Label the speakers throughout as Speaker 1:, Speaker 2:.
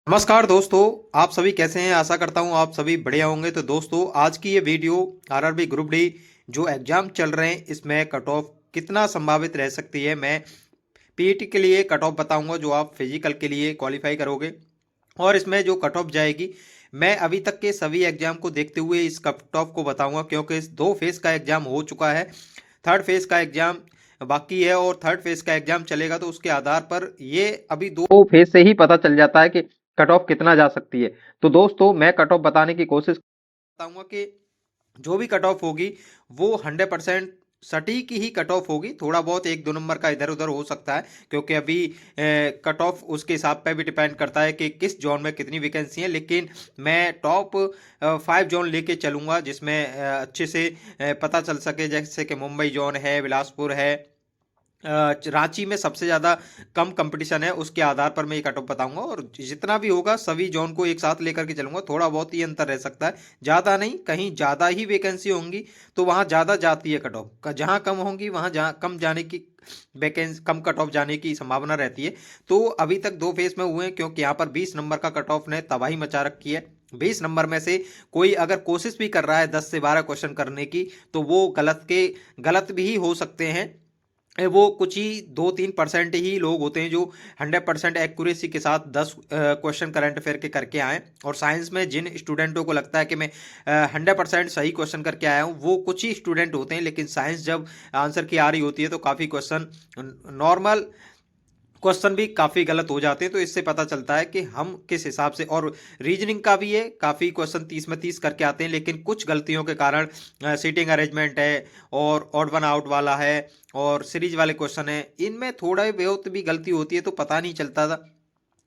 Speaker 1: नमस्कार दोस्तों। आप सभी कैसे हैं? आशा करता हूं आप सभी बढ़िया होंगे। तो दोस्तों, आज की ये वीडियो आरआरबी ग्रुप डी जो एग्जाम चल रहे हैं इसमें कट ऑफ कितना संभावित रह सकती है। मैं पीईटी के लिए कट ऑफ बताऊंगा जो आप फिजिकल के लिए क्वालिफाई करोगे, और इसमें जो कट ऑफ जाएगी मैं अभी तक के सभी एग्जाम को देखते हुए इस कट ऑफ को बताऊंगा, क्योंकि इस 2 फेज का एग्जाम हो चुका है, थर्ड फेज का एग्जाम बाकी है और थर्ड फेज का एग्जाम चलेगा। तो उसके आधार पर ये अभी 2 फेज से ही पता चल जाता है कि कट ऑफ कितना जा सकती है। तो दोस्तों, मैं कट ऑफ बताने की कोशिश बताऊंगा कि जो भी कट ऑफ होगी वो 100% सटीक ही कट ऑफ होगी। थोड़ा बहुत 1-2 नंबर का इधर उधर हो सकता है, क्योंकि अभी कट ऑफ उसके हिसाब पे भी डिपेंड करता है कि किस जोन में कितनी वैकेंसी है। लेकिन मैं टॉप 5 जोन लेके चलूंगा जिसमें अच्छे से पता चल सके, जैसे कि मुंबई जोन है, बिलासपुर है, रांची में सबसे ज़्यादा कम कंपटीशन है। उसके आधार पर मैं ये कट ऑफ बताऊंगा, और जितना भी होगा सभी जोन को एक साथ लेकर के चलूंगा। थोड़ा बहुत ही अंतर रह सकता है, ज़्यादा नहीं। कहीं ज़्यादा ही वैकेंसी होंगी तो वहाँ ज़्यादा जाती है कट ऑफ, जहाँ कम होंगी वहाँ जहाँ कम जाने की वैकेंसी, कम कट ऑफ जाने की संभावना रहती है। तो अभी तक 2 फेज में हुए हैं, क्योंकि यहाँ पर 20 नंबर का कट ऑफ ने तबाही मचा रखी है। 20 नंबर में से कोई अगर कोशिश भी कर रहा है 10 से 12 क्वेश्चन करने की, तो वो गलत भी हो सकते हैं। वो कुछ ही 2-3% ही लोग होते हैं जो 100% एक्यूरेसी के साथ 10 क्वेश्चन करंट अफेयर के करके आए। और साइंस में जिन स्टूडेंटों को लगता है कि मैं 100% सही क्वेश्चन करके आया हूँ, वो कुछ ही स्टूडेंट होते हैं। लेकिन साइंस जब आंसर की आ रही होती है तो काफ़ी क्वेश्चन, नॉर्मल क्वेश्चन भी काफ़ी गलत हो जाते हैं। तो इससे पता चलता है कि हम किस हिसाब से, और रीजनिंग का भी है, काफ़ी क्वेश्चन 30 में 30 करके आते हैं, लेकिन कुछ गलतियों के कारण सीटिंग अरेंजमेंट है और ऑड वन आउट वाला है और सीरीज वाले क्वेश्चन है, इनमें थोड़ा बहुत भी गलती होती है तो पता नहीं चलता था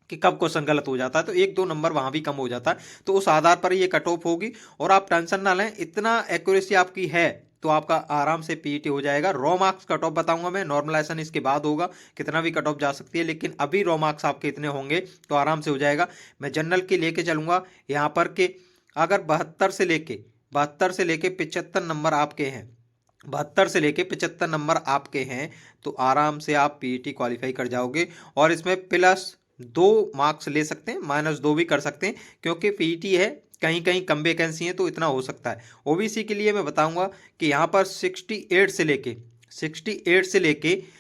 Speaker 1: कि कब क्वेश्चन गलत हो जाता है। तो 1-2 नंबर वहाँ भी कम हो जाता है। तो उस आधार पर ये कट ऑफ होगी, और आप टेंशन ना लें, इतना एक्यूरेसी आपकी है तो आपका आराम से पीईटी हो जाएगा। रॉ मार्क्स कट ऑफ बताऊंगा मैं, नॉर्मलाइजेशन इसके बाद होगा, कितना भी कट ऑफ जा सकती है, लेकिन अभी रॉ मार्क्स आपके इतने होंगे तो आराम से हो जाएगा। मैं जनरल के लेके चलूंगा यहाँ पर के, अगर 72 से लेके 75 नंबर आपके हैं, 72 से लेके 75 नंबर आपके हैं, तो आराम से आप पीईटी क्वालिफाई कर जाओगे। और इसमें +2 मार्क्स ले सकते हैं, -2 भी कर सकते हैं, क्योंकि पीईटी है, कहीं कहीं कम वैकेंसी है तो इतना हो सकता है। ओबीसी के लिए मैं बताऊंगा कि यहाँ पर 68 से लेके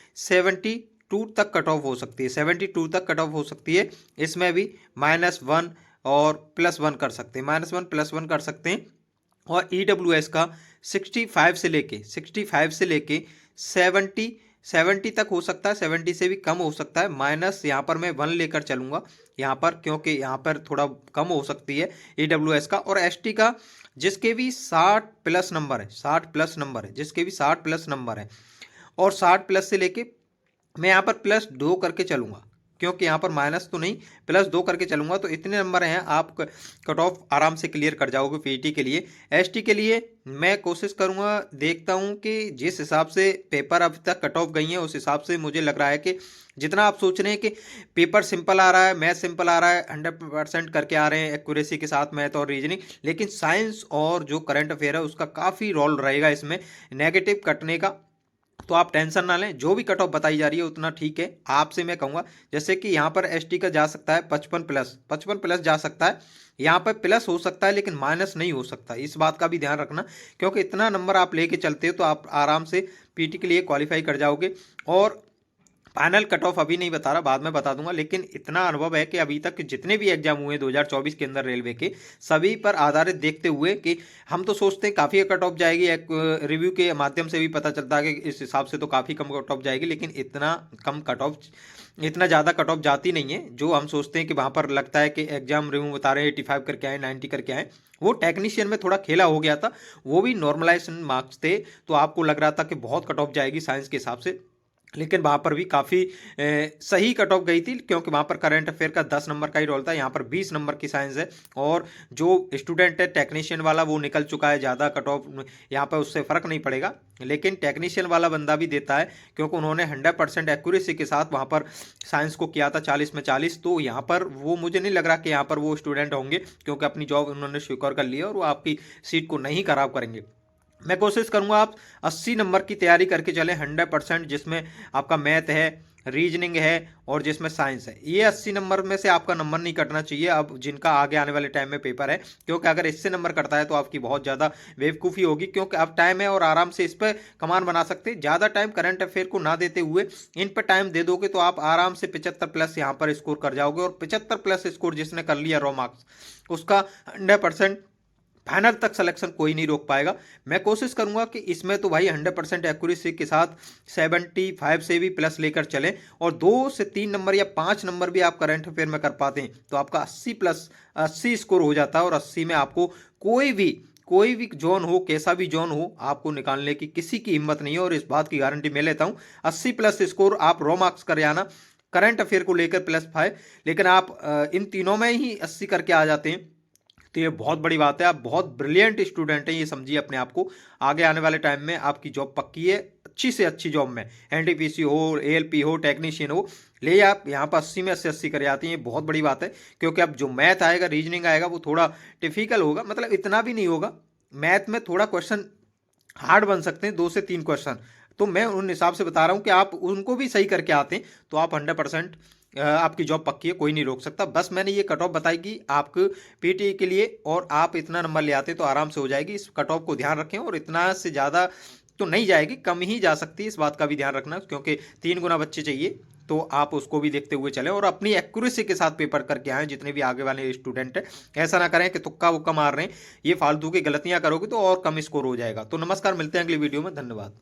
Speaker 1: 72 तक कट ऑफ हो सकती है, 72 तक कट ऑफ हो सकती है। इसमें भी -1 और +1 कर सकते हैं, -1 +1 कर सकते हैं। और ईडब्ल्यूएस का 65 से लेके 70 तक हो सकता है, 70 से भी कम हो सकता है। माइनस यहाँ पर मैं 1 लेकर चलूंगा यहाँ पर, क्योंकि यहाँ पर थोड़ा कम हो सकती है ईडब्ल्यूएस का। और एसटी का जिसके भी 60+ नंबर है, 60+ नंबर है, जिसके भी 60+ नंबर है, और 60+ से लेके मैं यहाँ पर +2 करके चलूंगा, क्योंकि यहाँ पर माइनस तो नहीं, +2 करके चलूंगा। तो इतने नंबर हैं, आप कट ऑफ आराम से क्लियर कर जाओगे पीईटी के लिए। एसटी के लिए मैं कोशिश करूंगा, देखता हूं कि जिस हिसाब से पेपर अब तक कट ऑफ गई हैं उस हिसाब से मुझे लग रहा है कि जितना आप सोच रहे हैं कि पेपर सिंपल आ रहा है, मैथ सिंपल आ रहा है, 100% करके आ रहे हैं एक्यूरेसी के साथ मैथ और रीजनिंग, लेकिन साइंस और जो करंट अफेयर है उसका काफ़ी रोल रहेगा इसमें नेगेटिव कटने का। तो आप टेंशन ना लें, जो भी कट ऑफ बताई जा रही है उतना ठीक है। आपसे मैं कहूँगा, जैसे कि यहाँ पर एसटी का जा सकता है 55+, 55+ जा सकता है। यहाँ पर प्लस हो सकता है लेकिन माइनस नहीं हो सकता, इस बात का भी ध्यान रखना, क्योंकि इतना नंबर आप लेके चलते हो तो आप आराम से पीटी के लिए क्वालिफाई कर जाओगे। और फाइनल कट ऑफ अभी नहीं बता रहा, बाद में बता दूंगा, लेकिन इतना अनुभव है कि अभी तक जितने भी एग्जाम हुए 2024 के अंदर रेलवे के, सभी पर आधारित देखते हुए कि हम तो सोचते हैं काफ़ी कट ऑफ जाएगी, एक रिव्यू के माध्यम से भी पता चलता है कि इस हिसाब से तो काफ़ी कम कट ऑफ जाएगी, लेकिन इतना कम कट ऑफ, इतना ज़्यादा कट ऑफ जाती नहीं है। जो हम सोचते हैं कि वहाँ पर लगता है कि एग्जाम रिव्यू बता रहे हैं 85 करके आए, 90 करके आए, वो टेक्नीशियन में थोड़ा खेला हो गया था, वो भी नॉर्मलाइजेशन मार्क्स थे, तो आपको लग रहा था कि बहुत कट ऑफ जाएगी साइंस के हिसाब से, लेकिन वहाँ पर भी काफ़ी सही कट ऑफ गई थी, क्योंकि वहाँ पर करंट अफेयर का 10 नंबर का ही रोल था, यहाँ पर 20 नंबर की साइंस है। और जो स्टूडेंट है टेक्नीशियन वाला वो निकल चुका है, ज़्यादा कट ऑफ यहाँ पर उससे फ़र्क नहीं पड़ेगा, लेकिन टेक्नीशियन वाला बंदा भी देता है, क्योंकि उन्होंने 100% एक्यूरेसी के साथ वहाँ पर साइंस को किया था 40 में 40। तो यहाँ पर वो मुझे नहीं लग रहा कि यहाँ पर वो स्टूडेंट होंगे, क्योंकि अपनी जॉब उन्होंने स्वीकार कर लिया और वो आपकी सीट को नहीं खराब करेंगे। मैं कोशिश करूंगा आप 80 नंबर की तैयारी करके चलें 100%, जिसमें आपका मैथ है, रीजनिंग है और जिसमें साइंस है। ये 80 नंबर में से आपका नंबर नहीं कटना चाहिए अब जिनका आगे आने वाले टाइम में पेपर है, क्योंकि अगर इससे नंबर कटता है तो आपकी बहुत ज़्यादा बेवकूफ़ी होगी, क्योंकि अब टाइम है और आराम से इस पर कमान बना सकते हैं। ज़्यादा टाइम करंट अफेयर को ना देते हुए इन पर टाइम दे दोगे तो आप आराम से 75 प्लस यहाँ पर स्कोर कर जाओगे, और 75 प्लस स्कोर जिसने कर लिया रॉ मार्क्स उसका 100% फाइनल तक सिलेक्शन कोई नहीं रोक पाएगा। मैं कोशिश करूंगा कि इसमें तो भाई 100% एक्यूरेसी के साथ 75 से भी प्लस लेकर चलें, और 2 से 3 नंबर या 5 नंबर भी आप करंट अफेयर में कर पाते हैं तो आपका 80 प्लस 80 स्कोर हो जाता है, और 80 में आपको कोई भी जोन हो, कैसा भी जोन हो, आपको निकालने की किसी की हिम्मत नहीं है, और इस बात की गारंटी मैं लेता हूँ। 80 प्लस स्कोर आप रॉ मार्क्स कर आना, करंट अफेयर को लेकर +5, लेकिन आप इन तीनों में ही 80 करके आ जाते हैं तो ये बहुत बड़ी बात है। आप बहुत ब्रिलियंट स्टूडेंट हैं, ये समझिए अपने आप को। आगे आने वाले टाइम में आपकी जॉब पक्की है, अच्छी से अच्छी जॉब में, एनटीपीसी हो, एएलपी हो, टेक्नीशियन हो, ले आप यहाँ पर 80 में 80 करे आती हैं, बहुत बड़ी बात है। क्योंकि अब जो मैथ आएगा, रीजनिंग आएगा, वो थोड़ा टिफिकल होगा, मतलब इतना भी नहीं होगा। मैथ में थोड़ा क्वेश्चन हार्ड बन सकते हैं, 2 से 3 क्वेश्चन, तो मैं उन हिसाब से बता रहा हूँ कि आप उनको भी सही करके आते हैं तो आप 100% आपकी जॉब पक्की है, कोई नहीं रोक सकता। बस मैंने ये कट ऑफ बताई कि आपको पीटी के लिए, और आप इतना नंबर ले आते तो आराम से हो जाएगी। इस कट ऑफ को ध्यान रखें, और इतना से ज़्यादा तो नहीं जाएगी, कम ही जा सकती है, इस बात का भी ध्यान रखना, क्योंकि 3 गुना बच्चे चाहिए, तो आप उसको भी देखते हुए चलें और अपनी एक्यूरेसी के साथ पेपर करके आएँ। जितने भी आगे वाले स्टूडेंट हैं, ऐसा ना करें कि तुक्का वुक्का मार रहे हैं, ये फालतू की गलतियां करोगे तो और कम स्कोर हो जाएगा। तो नमस्कार, मिलते हैं अगली वीडियो में, धन्यवाद।